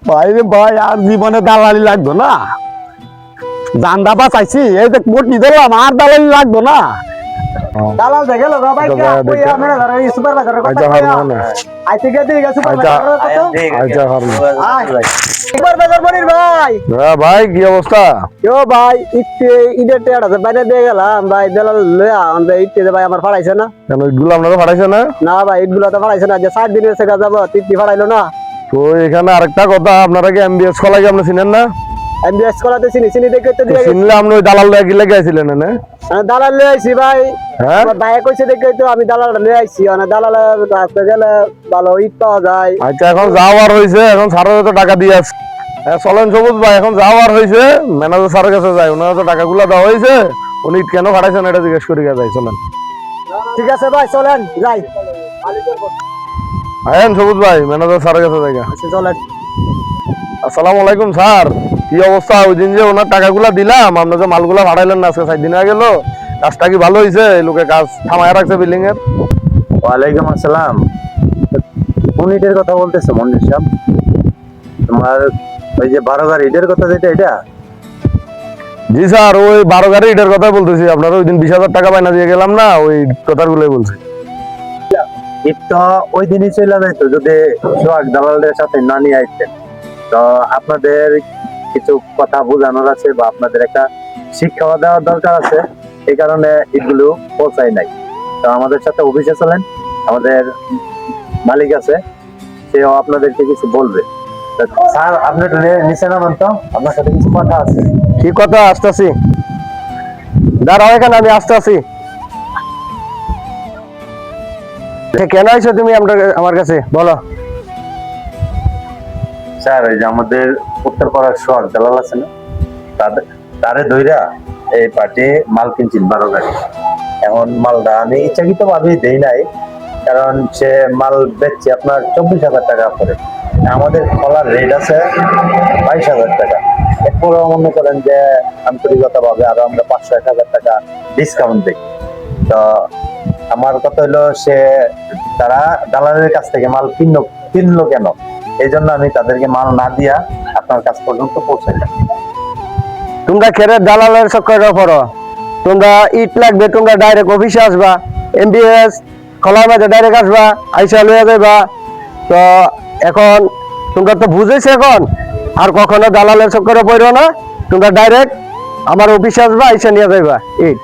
ভাই রে ভাই, আর জীবনে দালালি লাগতো না। জান্দা বাঁচাইছি, এই যে কোটি দিলাম, আর দালালি লাগতো না। দালাল দেখে লো ভাই কি কই আমরা ধরে সুপারভাইজারের কথা আইতে গিয়ে দিয়ে সুপারভাইজারের কথা সুপারভাইজার মনির ভাই। হ্যাঁ ভাই, কি অবস্থা? ও ভাই ঈদের টেড়া বাইরে দিয়ে গেলাম ভাই, দালাল লয়া আমরা ঈদে ভাই আমার ফাড়াইছে না। কেন ইটগুলো আপনারা ফাটাইছে না? না ভাই ঈদগুলো তো ফাড়াইছে না, যে 7 দিন হয়েছে যাব তিনটি ফাড়াইলো না। তো এখানে আরেকটা কথা, আপনারা কি এমবিএস কলেজ আপনি চিনেন না? এমবিএস করাতে চিনি দেখে তো দিয়ে চিনলে আপনি ওই দালাল লয়ে গিলে গেছিলেন না? দালাল লয়ে আইছি ভাই। হ্যাঁ আমার ভাই কইছে দেখে তো আমি দালাল লয়ে আইছি, মানে দালালের কাছে গেলে ভালো ঈদ পাওয়া যায়। আচ্ছা, এখন যাওয়ার হয়েছে, এখন স্যারের তো টাকা দিয়ে আসছে। হ্যাঁ চলেন সবুজ ভাই, এখন যাওয়ার হয়েছে, ম্যানেজার স্যারের কাছে যাই, ওনার তো টাকাগুলো দেওয়া হয়েছে, উনি ঈদ কেন ফাটাইছেন এটা জিজ্ঞেস করে যাই। চলেন ঠিক আছে ভাই, চলেন যাই। আয়েন সবুজ ভাই, ম্যানেজার স্যারের কাছে যাই। আচ্ছা চলেন। আসসালামু আলাইকুম স্যার, কি অবস্থা? ওই দিন যে ওনার টাকাগুলা দিলাম, আপনার যে মালগুলা ভাড়াইলেন না, আজকে 7 দিন হয়ে গেল, কাজটা কি ভালো হয়েছে? লোকে কাজ থামায় রাখছে বিল্ডিং এর। ওয়ালাইকুম আসসালাম। কোন ঈদের কথা বলতেছো মন্দির সাহেব? তোমার ওই যে 12 গাড়ি ঈদের কথা যেটা, এটা? জি স্যার, ওই 12 গাড়ি ইটের কথাই বলতেছি। আপনারা ওই দিন 20,000 টাকা বাইনা দিয়ে গেলাম না, ওই কথাগুলোই বলছি। ঈদ তো ওই দিনই চলে যাইতো যদি সোহাগ দালালদের সাথে না নিয়ে আসতেন। তো আপনাদের কিছু কথা বোঝানোর আছে বা আপনাদের একটা শিক্ষা দেওয়ার দরকার আছে, এই কারণে ঈদগুলো পৌঁছায় নাই। তো আমাদের সাথে অফিসে চলেন, আমাদের মালিক আছে, সেও আপনাদেরকে কিছু বলবে। স্যার আপনি একটু নিচে নামান তো, আপনার সাথে কিছু কথা আছে। কি কথা? আসতেছি, দাঁড়াও এখানে, আমি আসতেছি। কেন আইছো তুমি আমার কাছে, বলো। স্যার এই যে আমাদের উত্তরপাড়ার সোহাগ দালাল আছে না, তারে দইরা এই পার্টি মাল কিনছিল 12 গাড়ি। এখন মালটা আমি ইচ্ছাকৃত ভাবে দেই নাই, কারণ সে মাল বেচছে আপনার 24,000 টাকা করে। আমাদের খোলার রেট আছে 22,000 টাকা। এরপরে মনে করেন যে আন্তরিকতা ভাবে আরো আমরা 500-1,000 টাকা ডিসকাউন্ট দিই। তো আমার কথা হলো, তারা দালালের কাছ থেকে মাল কিনলো কেন, এই জন্য আমি তাদেরকে মাল না দিয়া আপনার কাছ পর্যন্ত পৌঁছাইলাম। তোমরা খেরে দালালের চক্করে পড়ো। তোমরা ইট লাগবে, তোমরা ডাইরেক্ট অফিসে আসবা, এমবিএস খোলার মাঝে ডাইরেক্ট আসবা, আইসা লইয়া যাইবা। তো এখন তোমরা তো বুঝেছো, এখন আর কখনো দালালের চক্করে পড়ো না। তোমরা ডাইরেক্ট আমার অফিসে আসবা, আইসা নিয়ে যাইবা ইট।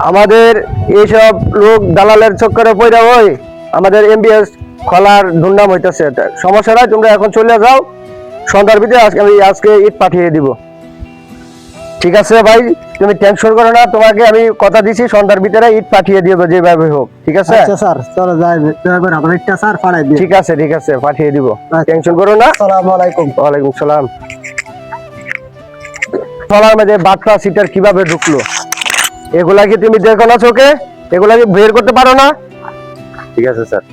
আমাদের এইসব লোক দালালের চক্করে পড়া হয়, আমাদের এমবিএস খোলার ধুমধাম হইতেছে। সমস্যা নাই, তোমরা এখন চলে যাও, সন্ধ্যার ভিতরে আমি আজকে ইট পাঠিয়ে দিব। ঠিক আছে ভাই, তুমি টেনশন করো না, তোমাকে আমি কথা দিছি সন্ধ্যার ভিতরে ইট পাঠিয়ে দিব যেভাবে হোক। ঠিক আছে? আচ্ছা স্যার, চলো যাই, দয়াকরে আমার একটা স্যার ফাড়াই দিন। ঠিক আছে, ঠিক আছে, পাঠিয়ে দিব, টেনশন করো না। আসসালামু আলাইকুম। ওয়ালাইকুম সালাম। চলার মধ্যে বাচ্চা সিটার কিভাবে ঢুকলো, এগুলা কি তুমি দেখো না চোখে? এগুলা কি বের করতে পারো না? ঠিক আছে স্যার।